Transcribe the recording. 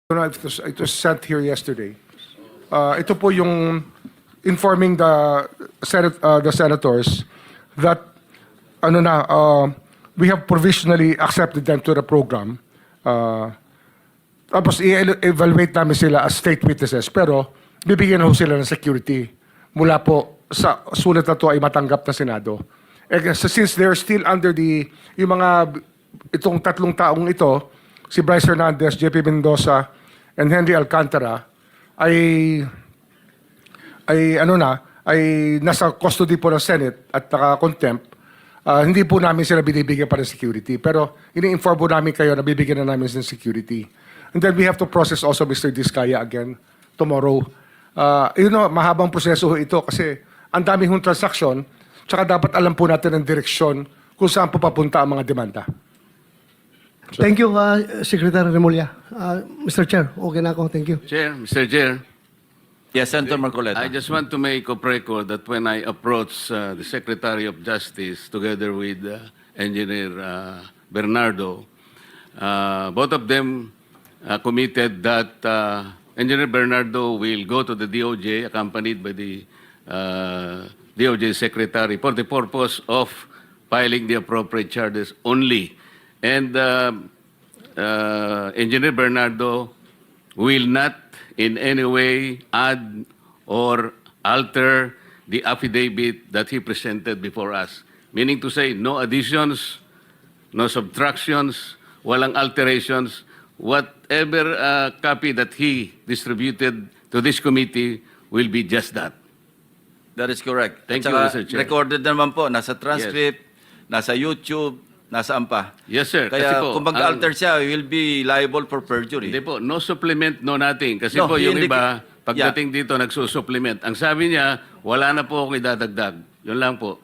It was sent here yesterday. Ito po yung informing the senators that we have provisionally accepted them to the program. Tapos i-evaluate namin sila as state witnesses, pero bibigyan ho sila ng security mula po sa sulat na to ay matanggap na Senado. Since they're still under itong tatlong taong ito, si Bryce Hernandez, JP Mendoza, and Henry Alcantara, ay nasa custody po ng Senate at naka-contempt. Hindi po namin sila binibigyan pa ng security. Pero ini-inform po namin kayo na bibigyan na namin ng security. And then we have to process also Mr. Diskaya again tomorrow. Mahabang proseso ito kasi ang dami hong transaksyon, tsaka dapat alam po natin ang direksyon kung saan po papunta ang mga demanda. Thank you, Secretary Remulla. Mr. Chair, okay na ako. Thank you. Chair, Mr. Chair, Yes, Senator Marcoleta. I just want to make a record that when I approached the Secretary of Justice together with Engineer Bernardo, both of them committed that Engineer Bernardo will go to the DOJ accompanied by the DOJ Secretary for the purpose of filing the appropriate charges only. And Engineer Bernardo will not in any way add or alter the affidavit that he presented before us. Meaning to say, no additions, no subtractions, walang alterations. Whatever copy that he distributed to this committee will be just that. That is correct. Thank At you, saka Mr. Chair. recorded naman po, nasa transcript, nasa YouTube, nasaan pa. Yes, sir. Kasi Kaya po, kung mag-alter siya, he will be liable for perjury. Hindi po, no supplement, no nothing. Kasi No, po yung he iba, pagdating dito, nagsusupplement. Ang sabi niya, wala na po akong idadagdag. Yun lang po.